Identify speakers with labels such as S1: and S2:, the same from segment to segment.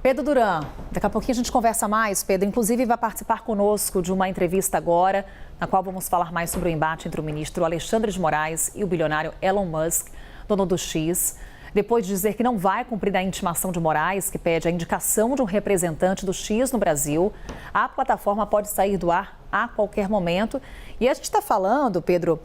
S1: Pedro Duran, daqui a pouquinho a gente conversa mais. Pedro, inclusive, vai participar conosco de uma entrevista agora, na qual vamos falar mais sobre o embate entre o ministro Alexandre de Moraes e o bilionário Elon Musk, dono do X. Depois de dizer que não vai cumprir a intimação de Moraes, que pede a indicação de um representante do X no Brasil, a plataforma pode sair do ar a qualquer momento. E a gente está falando, Pedro,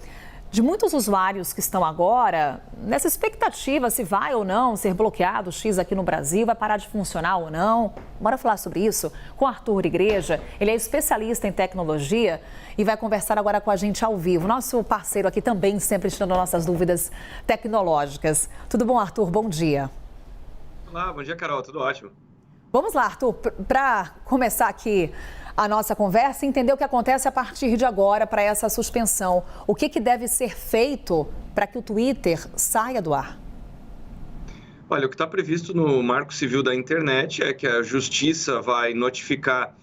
S1: de muitos usuários que estão agora nessa expectativa se vai ou não ser bloqueado o X aqui no Brasil, vai parar de funcionar ou não. Bora falar sobre isso com Arthur Igreja. Ele é especialista em tecnologia e vai conversar agora com a gente ao vivo. Nosso parceiro aqui também, sempre tirando nossas dúvidas tecnológicas. Tudo bom, Arthur? Bom dia.
S2: Olá, bom dia, Carol. Tudo ótimo.
S1: Vamos lá, Arthur, para começar aqui a nossa conversa e entender o que acontece a partir de agora para essa suspensão. O que deve ser feito para que o Twitter saia do ar?
S2: Olha, o que está previsto no Marco Civil da Internet é que a Justiça vai notificar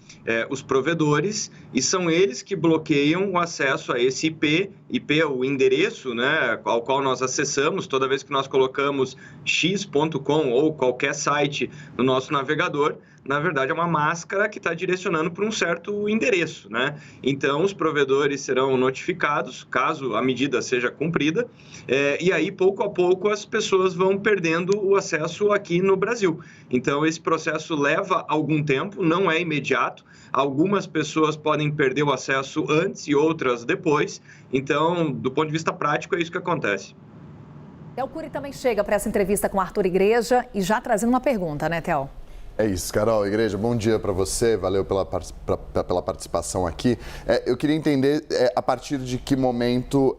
S2: os provedores e são eles que bloqueiam o acesso a esse IP. IP é o endereço, né, ao qual nós acessamos toda vez que nós colocamos x.com ou qualquer site no nosso navegador. Na verdade, é uma máscara que está direcionando para um certo endereço, né? Então, os provedores serão notificados, caso a medida seja cumprida, e aí, pouco a pouco, as pessoas vão perdendo o acesso aqui no Brasil. Então, esse processo leva algum tempo, não é imediato. Algumas pessoas podem perder o acesso antes e outras depois. Então, do ponto de vista prático, é isso que acontece.
S1: Theo Cury também chega para essa entrevista com Arthur Igreja e já trazendo uma pergunta, né, Theo?
S3: É isso, Carol. Igreja, bom dia para você, valeu pela participação aqui. Eu queria entender a partir de que momento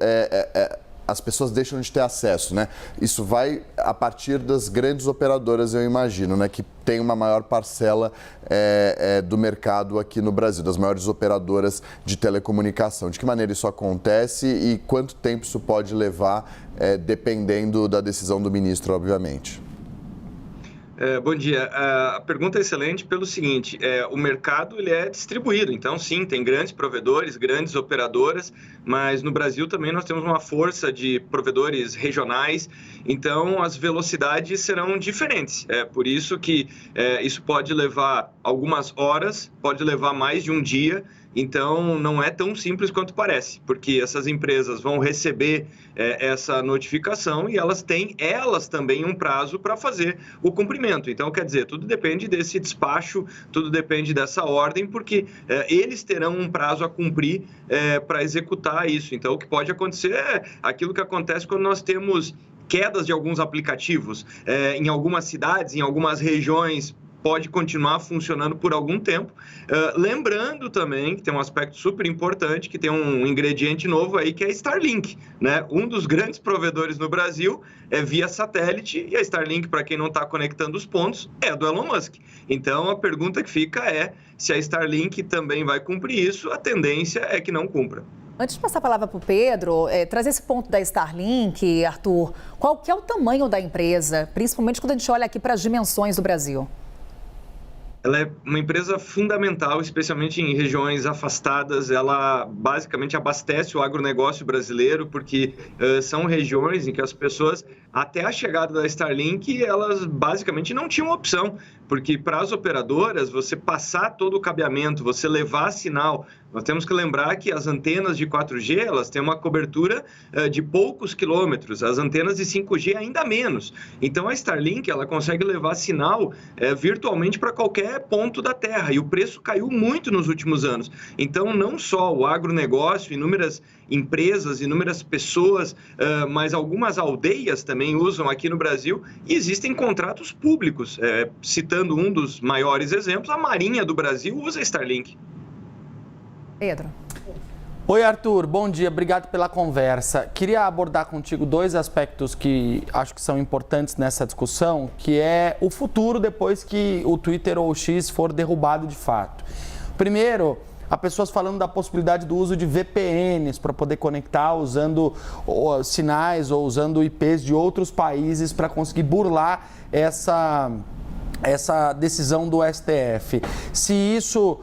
S3: as pessoas deixam de ter acesso, né? Isso vai a partir das grandes operadoras, eu imagino, né? Que tem uma maior parcela do mercado aqui no Brasil, das maiores operadoras de telecomunicação. De que maneira isso acontece e quanto tempo isso pode levar, dependendo da decisão do ministro, obviamente?
S2: Bom dia. A pergunta é excelente pelo seguinte, o mercado ele é distribuído, então sim, tem grandes provedores, grandes operadoras, mas no Brasil também nós temos uma força de provedores regionais, então as velocidades serão diferentes. É por isso que isso pode levar algumas horas, pode levar mais de um dia. Então, não é tão simples quanto parece, porque essas empresas vão receber essa notificação e elas também um prazo para fazer o cumprimento. Então, quer dizer, tudo depende desse despacho, tudo depende dessa ordem, porque eles terão um prazo a cumprir para executar isso. Então, o que pode acontecer é aquilo que acontece quando nós temos quedas de alguns aplicativos em algumas cidades, em algumas regiões, pode continuar funcionando por algum tempo. Lembrando também que tem um aspecto super importante, que tem um ingrediente novo aí, que é a Starlink, né? Um dos grandes provedores no Brasil é via satélite, e a Starlink, para quem não está conectando os pontos, é do Elon Musk. Então, a pergunta que fica é se a Starlink também vai cumprir isso. A tendência é que não cumpra.
S1: Antes de passar a palavra para o Pedro, trazer esse ponto da Starlink, Arthur, qual que é o tamanho da empresa, principalmente quando a gente olha aqui para as dimensões do Brasil?
S2: Ela é uma empresa fundamental, especialmente em regiões afastadas. Ela basicamente abastece o agronegócio brasileiro, porque são regiões em que as pessoas, até a chegada da Starlink, elas basicamente não tinham opção, porque para as operadoras, você passar todo o cabeamento, você levar sinal. Nós temos que lembrar que as antenas de 4G, elas têm uma cobertura de poucos quilômetros, as antenas de 5G ainda menos. Então, a Starlink, ela consegue levar sinal virtualmente para qualquer ponto da Terra, e o preço caiu muito nos últimos anos. Então, não só o agronegócio, inúmeras empresas, inúmeras pessoas, mas algumas aldeias também usam aqui no Brasil, e existem contratos públicos. Citando um dos maiores exemplos, a Marinha do Brasil usa Starlink.
S1: Pedro.
S4: Oi, Arthur. Bom dia. Obrigado pela conversa. Queria abordar contigo dois aspectos que acho que são importantes nessa discussão, que é o futuro depois que o Twitter ou o X for derrubado de fato. Primeiro, há pessoas falando da possibilidade do uso de VPNs para poder conectar usando sinais ou usando IPs de outros países para conseguir burlar essa decisão do STF. Se isso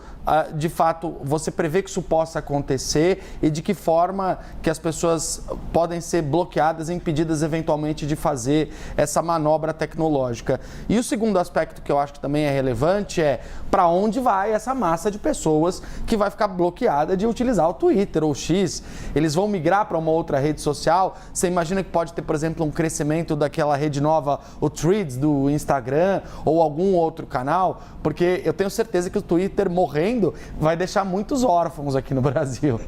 S4: de fato, você prevê que isso possa acontecer e de que forma que as pessoas podem ser bloqueadas, impedidas eventualmente de fazer essa manobra tecnológica. E o segundo aspecto que eu acho que também é relevante é para onde vai essa massa de pessoas que vai ficar bloqueada de utilizar o Twitter ou o X. Eles vão migrar para uma outra rede social. Você imagina que pode ter, por exemplo, um crescimento daquela rede nova, o Threads do Instagram ou algum outro canal? Porque eu tenho certeza que o Twitter morrendo vai deixar muitos órfãos aqui no Brasil.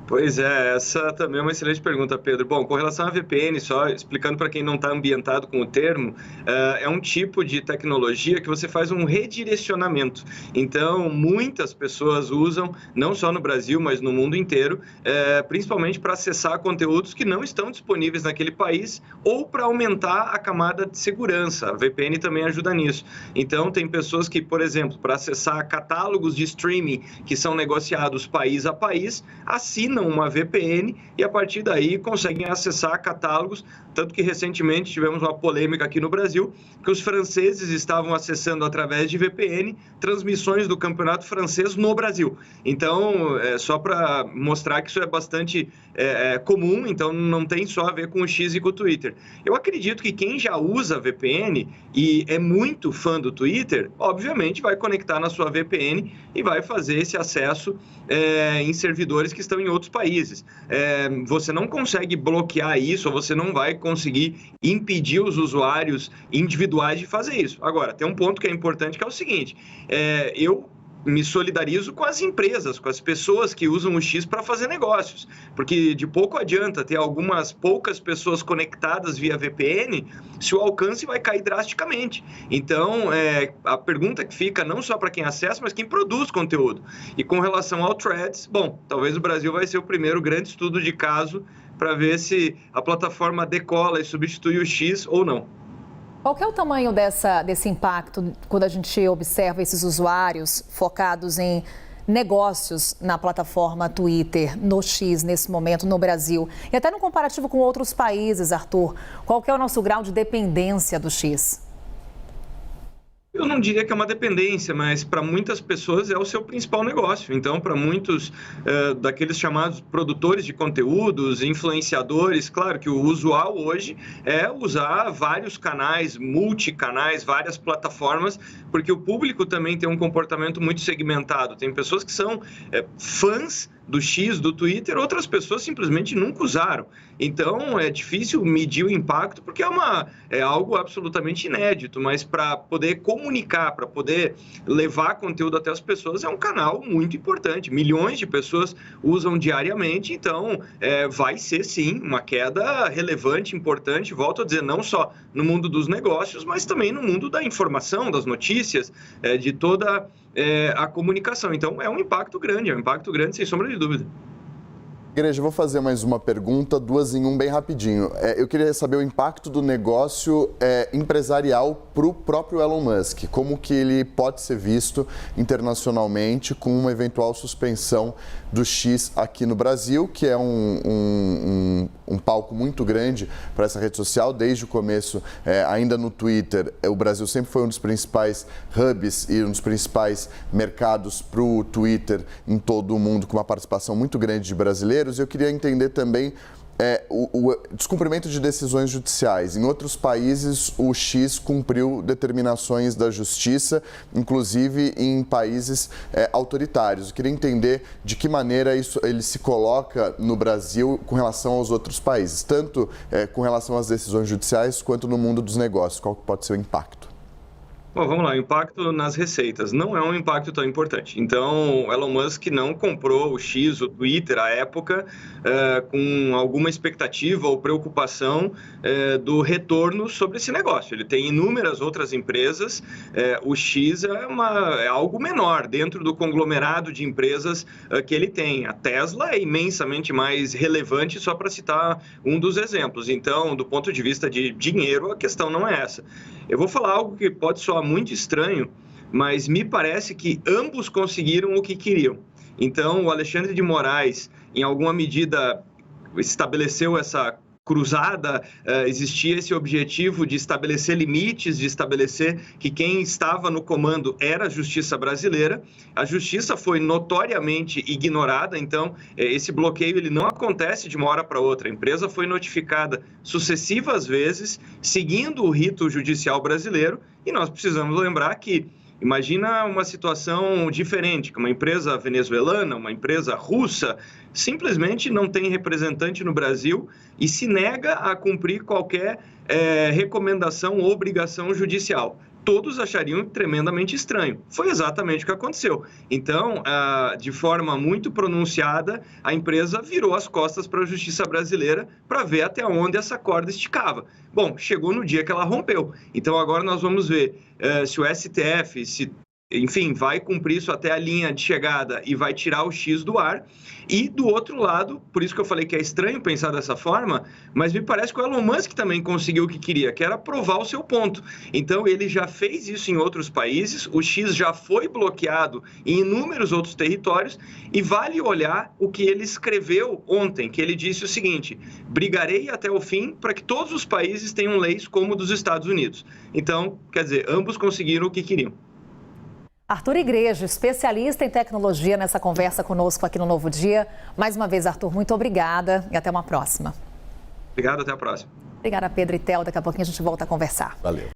S2: Pois é, essa também é uma excelente pergunta, Pedro. Bom, com relação à VPN, só explicando para quem não está ambientado com o termo, é um tipo de tecnologia que você faz um redirecionamento. Então, muitas pessoas usam, não só no Brasil, mas no mundo inteiro, principalmente para acessar conteúdos que não estão disponíveis naquele país ou para aumentar a camada de segurança. A VPN também ajuda nisso. Então, tem pessoas que, por exemplo, para acessar catálogos de streaming que são negociados país a país, assinam uma VPN e a partir daí conseguem acessar catálogos, tanto que recentemente tivemos uma polêmica aqui no Brasil que os franceses estavam acessando através de VPN transmissões do campeonato francês no Brasil. Então, só para mostrar que isso é bastante comum, então não tem só a ver com o X e com o Twitter. Eu acredito que quem já usa VPN e é muito fã do Twitter, obviamente vai conectar na sua VPN e vai fazer esse acesso em servidores que estão em outros países. Você não consegue bloquear isso, ou você não vai conseguir impedir os usuários individuais de fazer isso. Agora, tem um ponto que é importante, que é o seguinte, eu me solidarizo com as empresas, com as pessoas que usam o X para fazer negócios, porque de pouco adianta ter algumas poucas pessoas conectadas via VPN se o alcance vai cair drasticamente. Então, a pergunta que fica não só para quem acessa, mas quem produz conteúdo. E com relação ao Threads, bom, talvez o Brasil vai ser o primeiro grande estudo de caso para ver se a plataforma decola e substitui o X ou não.
S1: Qual que é o tamanho desse impacto quando a gente observa esses usuários focados em negócios na plataforma Twitter, no X, nesse momento, no Brasil? E até no comparativo com outros países, Arthur, qual que é o nosso grau de dependência do X?
S2: Eu não diria que é uma dependência, mas para muitas pessoas é o seu principal negócio. Então, para muitos daqueles chamados produtores de conteúdos, influenciadores, claro que o usual hoje é usar vários canais, multicanais, várias plataformas, porque o público também tem um comportamento muito segmentado. Tem pessoas que são fãs do X, do Twitter, outras pessoas simplesmente nunca usaram. Então, é difícil medir o impacto, porque é algo absolutamente inédito, mas para poder comunicar, para poder levar conteúdo até as pessoas, é um canal muito importante. Milhões de pessoas usam diariamente, então vai ser, sim, uma queda relevante, importante, volto a dizer, não só no mundo dos negócios, mas também no mundo da informação, das notícias, de toda a comunicação. Então, é um impacto grande sem sombra de dúvida.
S3: Igreja, eu vou fazer mais uma pergunta, duas em um, bem rapidinho. Eu queria saber o impacto do negócio empresarial para o próprio Elon Musk. Como que ele pode ser visto internacionalmente com uma eventual suspensão do X aqui no Brasil, que é um palco muito grande para essa rede social. Desde o começo, ainda no Twitter, o Brasil sempre foi um dos principais hubs e um dos principais mercados para o Twitter em todo o mundo, com uma participação muito grande de brasileiros. Eu queria entender também o descumprimento de decisões judiciais. Em outros países, o X cumpriu determinações da justiça, inclusive em países autoritários. Eu queria entender de que maneira ele se coloca no Brasil com relação aos outros países, tanto com relação às decisões judiciais quanto no mundo dos negócios. Qual pode ser o impacto?
S2: Bom, vamos lá, o impacto nas receitas não é um impacto tão importante. Então, o Elon Musk não comprou o X, o Twitter, à época, com alguma expectativa ou preocupação do retorno sobre esse negócio. Ele tem inúmeras outras empresas, o X é algo menor dentro do conglomerado de empresas que ele tem. A Tesla é imensamente mais relevante, só para citar um dos exemplos. Então, do ponto de vista de dinheiro, a questão não é essa. Eu vou falar algo que pode soar muito estranho, mas me parece que ambos conseguiram o que queriam. Então, o Alexandre de Moraes, em alguma medida, estabeleceu essa cruzada, existia esse objetivo de estabelecer limites, de estabelecer que quem estava no comando era a justiça brasileira. A justiça foi notoriamente ignorada, então esse bloqueio ele não acontece de uma hora para outra. A empresa foi notificada sucessivas vezes, seguindo o rito judicial brasileiro, e nós precisamos lembrar que imagina uma situação diferente, que uma empresa venezuelana, uma empresa russa, simplesmente não tem representante no Brasil e se nega a cumprir qualquer recomendação ou obrigação judicial. Todos achariam tremendamente estranho. Foi exatamente o que aconteceu. Então, de forma muito pronunciada, a empresa virou as costas para a justiça brasileira para ver até onde essa corda esticava. Bom, chegou no dia que ela rompeu. Então, agora nós vamos ver se o STF, enfim, vai cumprir isso até a linha de chegada e vai tirar o X do ar. E do outro lado, por isso que eu falei que é estranho pensar dessa forma, mas me parece que o Elon Musk também conseguiu o que queria, que era provar o seu ponto. Então, ele já fez isso em outros países, o X já foi bloqueado em inúmeros outros territórios, e vale olhar o que ele escreveu ontem, que ele disse o seguinte: brigarei até o fim para que todos os países tenham leis como o dos Estados Unidos. Então, quer dizer, ambos conseguiram o que queriam.
S1: Arthur Igreja, especialista em tecnologia, nessa conversa conosco aqui no Novo Dia. Mais uma vez, Arthur, muito obrigada e até uma próxima.
S2: Obrigado, até a próxima.
S1: Obrigada, Pedro e Theo. Daqui a pouquinho a gente volta a conversar.
S3: Valeu.